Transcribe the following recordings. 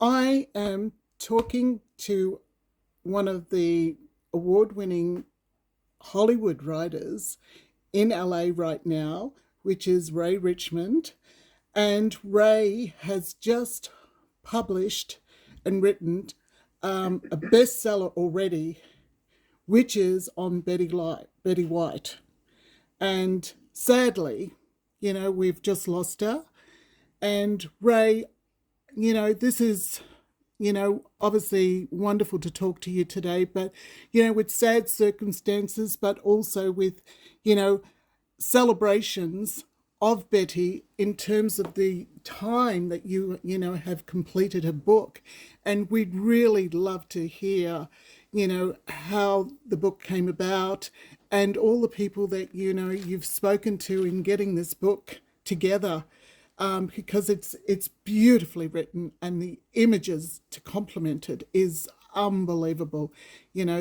I am talking to one of the award winning Hollywood writers in LA right now, which is Ray Richmond. And Ray has just published and written a bestseller already, which is on Betty White. And sadly, we've just lost her. And Ray, this is, obviously wonderful to talk to you today, but, with sad circumstances, but also with, you know, celebrations of Betty in terms of the time that you have completed her book. And we'd really love to hear, how the book came about and all the people that, you've spoken to in getting this book together, because it's beautifully written and the images to complement it is unbelievable.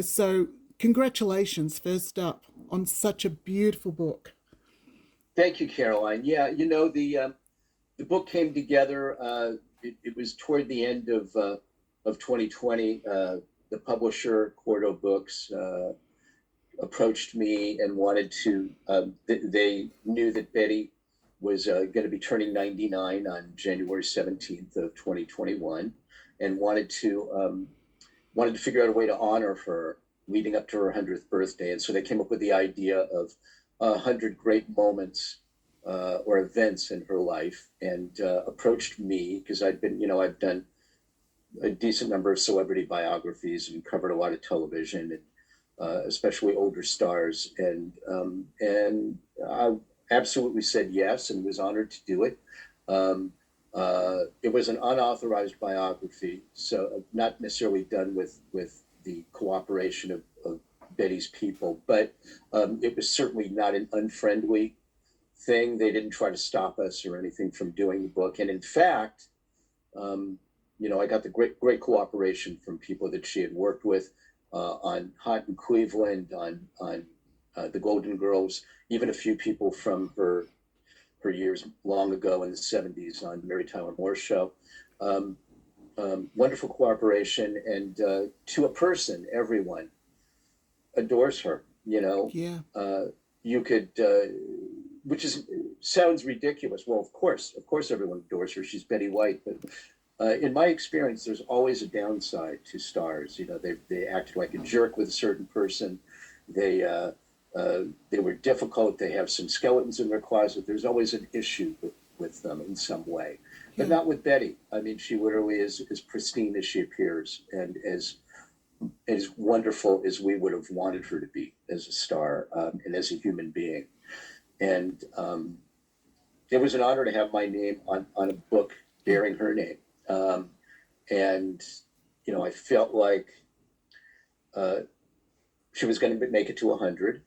So congratulations first up on such a beautiful book. Thank you, Caroline. Yeah, the book came together. It was toward the end of 2020. The publisher, Quarto Books, approached me and wanted to. They knew that Betty was going to be turning 99 on January 17th of 2021, and wanted to figure out a way to honor her leading up to her 100th birthday. And so they came up with the idea of 100 great moments or events in her life, and approached me because I've done a decent number of celebrity biographies and covered a lot of television, and especially older stars. And I absolutely said yes and was honored to do it. It was an unauthorized biography, so not necessarily done with the cooperation of Betty's people, but it was certainly not an unfriendly thing. They didn't try to stop us or anything from doing the book. And in fact, I got the great cooperation from people that she had worked with on Hot in Cleveland, on the Golden Girls, even a few people from her years long ago in the 70s on Mary Tyler Moore's show. Wonderful cooperation, and to a person, everyone adores her. Yeah. You could, which is sounds ridiculous. Well, of course, everyone adores her. She's Betty White, but in my experience, there's always a downside to stars. They acted like a jerk with a certain person. They they were difficult. They have some skeletons in their closet. There's always an issue with them in some way, but Yeah. not with Betty. I mean, she literally is as pristine as she appears, and as wonderful as we would have wanted her to be as a star, and as a human being. And it was an honor to have my name on a book Yeah. bearing her name. And I felt like uh, she was going to make it to 100.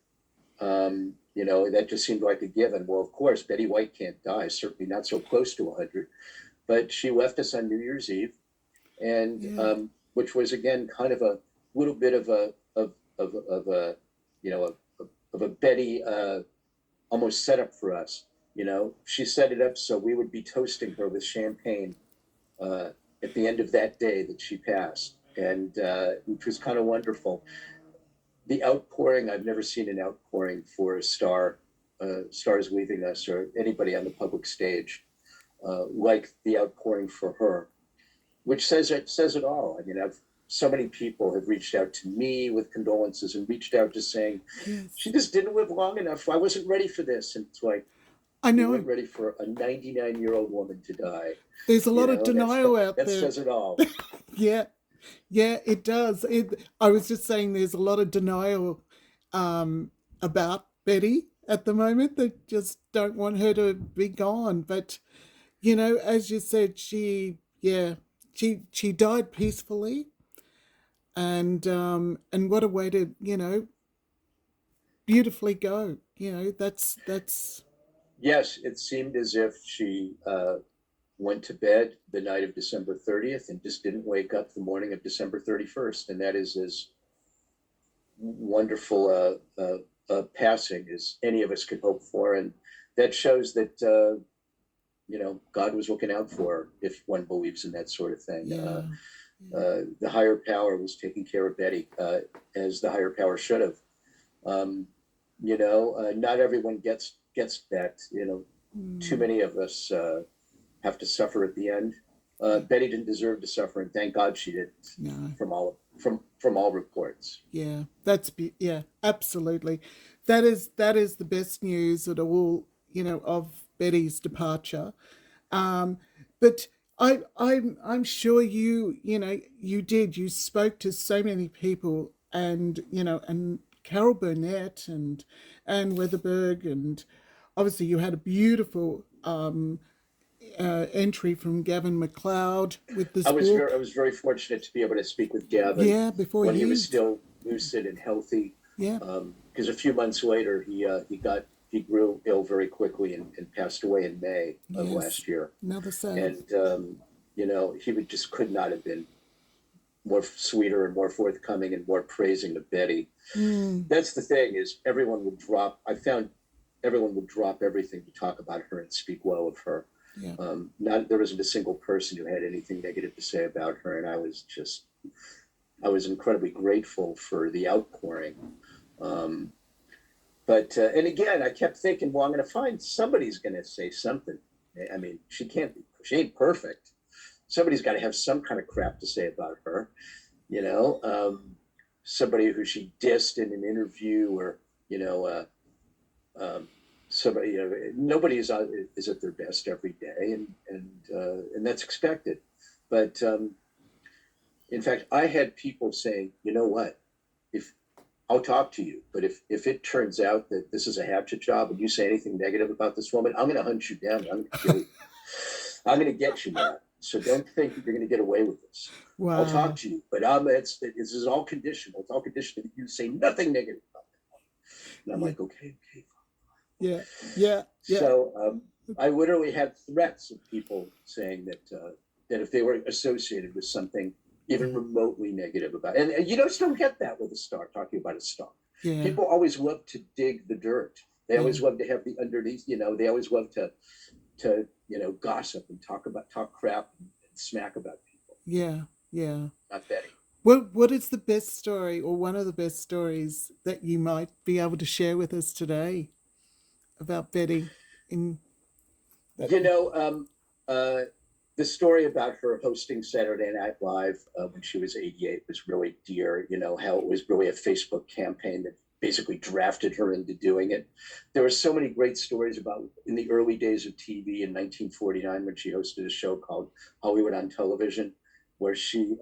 That just seemed like a given. Well, of course, Betty White can't die, certainly not so close to 100. But she left us on New Year's Eve, and Yeah. which was again kind of a little bit of a of a Betty almost setup for us. She set it up so we would be toasting her with champagne uh, at the end of that day that she passed, and which was kind of wonderful. The outpouring, I've never seen an outpouring for a stars leaving us, or anybody on the public stage, like the outpouring for her, which says it all. I mean, I've so many people have reached out to me with condolences and reached out just saying Yes. she just didn't live long enough. I wasn't ready for this. And it's like, I you weren't know ready for a 99-year-old woman to die. there's a lot of That's denial out that there. says it all. Yeah. Yeah, it does. I was just saying there's a lot of denial um, about Betty at the moment. They just don't want her to be gone. But, as you said, yeah, she died peacefully. And what a way to, beautifully go. That's Yes, it seemed as if she went to bed the night of December 30th and just didn't wake up the morning of December 31st. And that is as wonderful passing as any of us could hope for. And that shows that, God was looking out for her, if one believes in that sort of thing. Yeah. The higher power was taking care of Betty, as the higher power should have. Um, Not everyone gets that. Too many of us have to suffer at the end. Betty didn't deserve to suffer, and thank God she didn't. No. From all reports. Yeah. Yeah, absolutely. That is the best news at all, of Betty's departure. Um, but I'm sure you spoke to so many people, and Carol Burnett and Anne Weatherberg, and obviously you had a beautiful entry from Gavin MacLeod with this I book. was very fortunate to be able to speak with Gavin Yeah, before when he was you. still lucid and healthy. Yeah. Because a few months later, he grew ill very quickly and passed away in May of Yes. last year. Another sad. And he just could not have been more sweeter and more forthcoming and more praising of Betty. Mm, That's the thing, is everyone would drop. I found everyone would drop everything to talk about her and speak well of her. yeah. Not There wasn't a single person who had anything negative to say about her, and I was incredibly grateful for the outpouring. Um, but and again, I kept thinking, well, I'm going to find somebody's going to say something. I mean, she ain't perfect. Somebody's got to have some kind of crap to say about her, you know. Somebody who she dissed in an interview, or you know, somebody. Nobody is at their best every day, and that's expected. But in fact, I had people saying, you know what, if I'll talk to you, but if it turns out that this is a hatchet job and you say anything negative about this woman, I'm going to hunt you down. I'm going to kill you. I'm going to get you, man. So don't think that you're going to get away with this. I'll talk Wow. to you, but this is all conditional. It's all conditional that you say nothing negative about it. And I'm Yeah. like, okay. Yeah. Yeah. Yeah. So I literally had threats of people saying that if they were associated with something even remotely negative about it, and you just don't get that with a star, talking about a star. Yeah. People always love to dig the dirt. They Yeah. always love to have the underneath. They always love to gossip and talk crap and smack about people. Yeah. Yeah. Not Betty. What is the best story, or one of the best stories, that you might be able to share with us today about Betty in that? You know, uh, the story about her hosting Saturday Night Live when she was 88 was really dear. How it was really a Facebook campaign that basically drafted her into doing it. There were so many great stories about in the early days of TV in 1949 when she hosted a show called Hollywood on Television, where she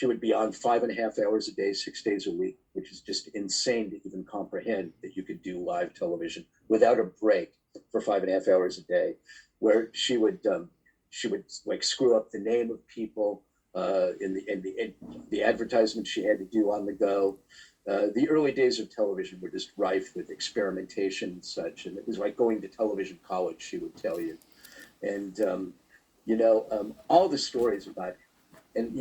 would be on 5.5 hours a day, 6 days a week, which is just insane to even comprehend that you could do live television without a break for 5.5 hours a day, where she would like screw up the name of people in the advertisements she had to do on the go. The early days of television were just rife with experimentation and such, and it was like going to television college, she would tell you. And all the stories about, and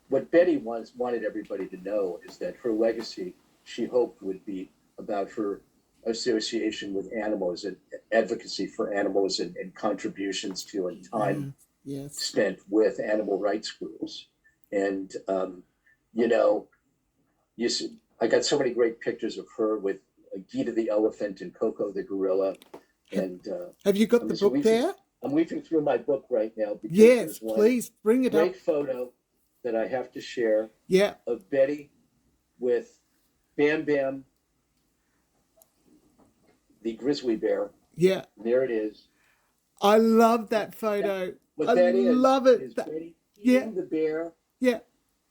what Betty wanted everybody to know is that her legacy, she hoped, would be about her association with animals and advocacy for animals, and contributions to and time Yes. spent with animal rights groups. And you know, I got so many great pictures of her with Gita the elephant and Coco the gorilla. And Have you got the book there? I'm weaving through my book right now because Yes, there's one please bring it up. great photo that I have to share Yeah. of Betty with Bam Bam, the grizzly bear. Yeah. There it is. I love that photo. What I that love it. is Betty Yeah. eating the bear, Yeah.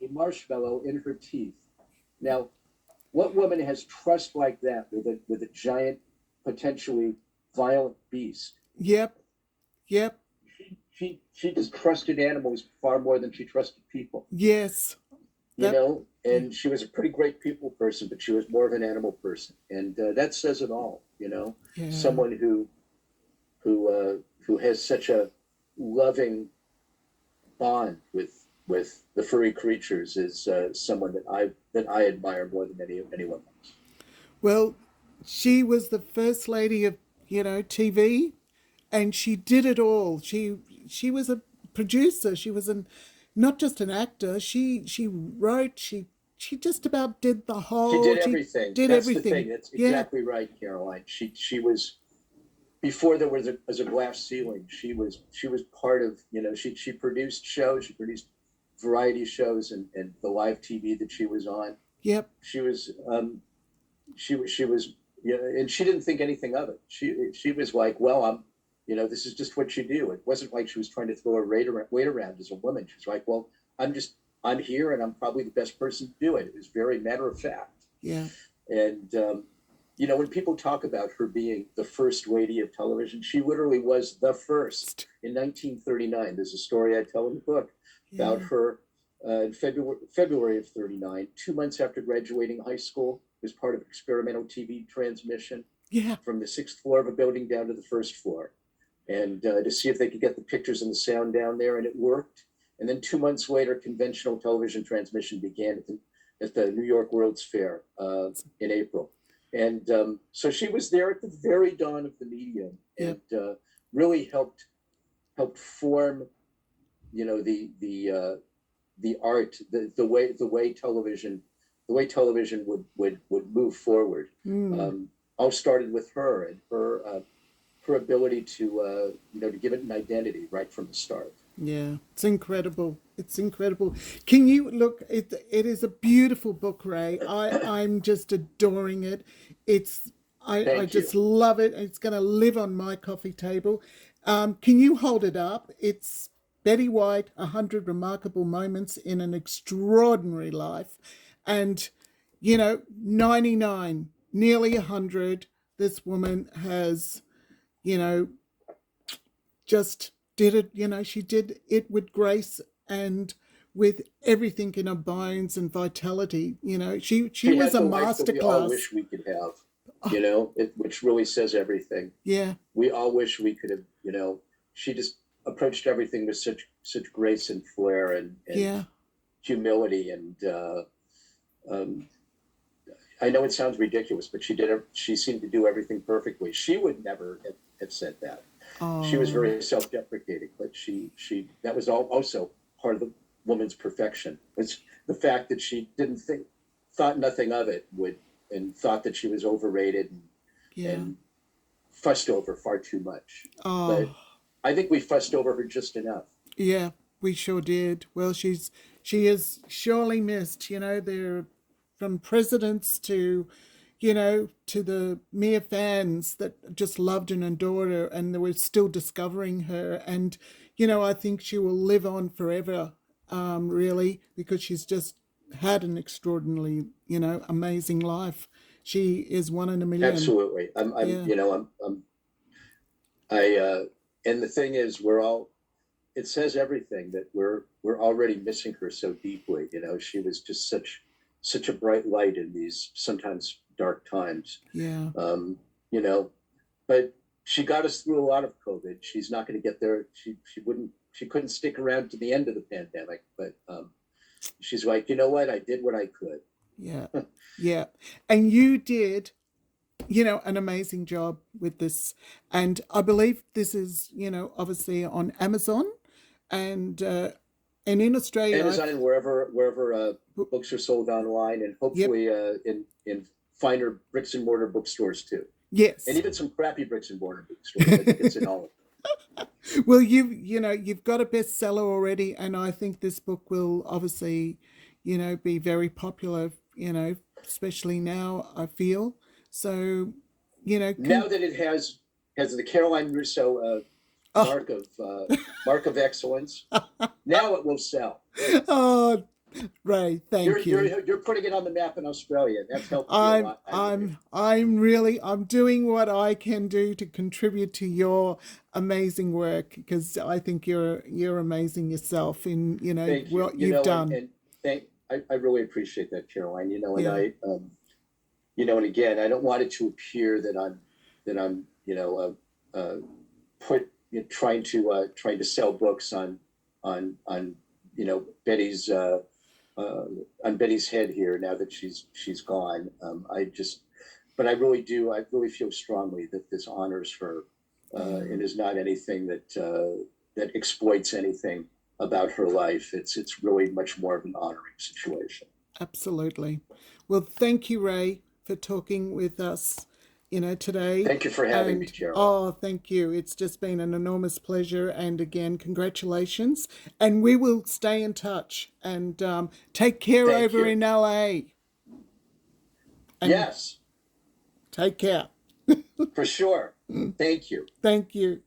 a marshmallow in her teeth. Now, what woman has trust like that with a giant, potentially violent beast? Yep. Yep. She just trusted animals far more than she trusted people. Yes. And she was a pretty great people person, but she was more of an animal person, and that says it all. Yeah. Someone who has such a loving bond with the furry creatures is someone that I admire more than anyone else. Well, she was the first lady of TV, and she did it all. She was a producer. She was not just an actor. She wrote. She just about did the She did whole. She everything. did That's the everything. thing. That's Yeah, exactly right, Caroline. She was before there was a glass ceiling. She was part of, she produced shows. She produced variety shows and the live TV that she was on. yep, She was she was and she didn't think anything of it. She was like, well, this is just what you do. It wasn't like she was trying to throw a weight around as a woman. She's like, well, I'm here and I'm probably the best person to do it. It was very matter of fact. yeah. And when people talk about her being the first lady of television, she literally was the first in 1939. There's a story I tell in the book about Yeah, her in February of 39, 2 months after graduating high school, was part of experimental TV transmission yeah. from the sixth floor of a building down to the first floor, and to see if they could get the pictures and the sound down there, and it worked. And then 2 months later, conventional television transmission began at the New York World's Fair in April. And so she was there at the very dawn of the medium, Yeah. and really helped form, the art, the way television would move forward. All started with her and her ability to give it an identity right from the start. Yeah, it's incredible. It's incredible. Can you look? It is a beautiful book, Ray. I'm just adoring it. It's I Thank you. just love it. It's going to live on my coffee table. Can you hold it up? It's Betty White, 100 Remarkable Moments in an Extraordinary Life, and 99, nearly 100. This woman has, you know, just did it. She did it with grace and with everything in her bones and vitality. She She was had a the life that we all masterclass. wish we could have, which really says everything. Yeah, We all wish we could have. She just approached everything with such grace and flair and yeah, humility. And um, I know it sounds ridiculous, but she seemed to do everything perfectly. She would never have said that. She was oh, very self-deprecating, but she that was also part of the woman's perfection. It's the fact that she thought nothing of it, and thought that she was overrated yeah, and fussed over far too much. But oh, I think we fussed over her just enough. yeah. We sure did. Well, she is surely missed. There, from presidents to the mere fans that just loved and adored her, and they were still discovering her. And I think she will live on forever, really, because she's just had an extraordinarily, amazing life. She is one in a million. Absolutely. I'm Yeah, you know I'm I and the thing is, it says everything that we're already missing her so deeply. She was just such a bright light in these sometimes dark times. yeah, Um, you know, but she got us through a lot of COVID. She's not going to get there. She couldn't stick around to the end of the pandemic, but she's like, you know what? I did what I could. yeah, yeah. And you did, an amazing job with this. And I believe this is, obviously on Amazon and in Australia. Amazon and wherever books are sold online, and Yep. hopefully in finer bricks and mortar bookstores too, and Yes. even some crappy bricks and mortar bookstores. I think it's in all of Well, you've got a bestseller already, and I think this book will obviously, be very popular. Especially now. I feel so. them. Now that it has the Caroline Russo Oh, mark of excellence, now it will sell. oh, Ray, You're thank you. you're you're putting it on the map in Australia. That's helped me a I'm lot, I believe. I'm I'm doing what I can do to contribute to your amazing work, because I think you're amazing yourself in Thank you. what you've done. And I really appreciate that, Caroline. And Yeah. and again, I don't want it to appear that I'm put trying to sell books on Betty's on Betty's head here now that she's gone. But I really do. I really feel strongly that this honors her and is not anything that exploits anything about her life. It's really much more of an honoring situation. Absolutely. Well, thank you, Ray, for talking with us, today. Thank you for having me, And Caroline. thank you. It's just been an enormous pleasure. And again, congratulations. And we will stay in touch and take care Thank over you. in LA. And Yes, take care. for sure. Thank you. Thank you.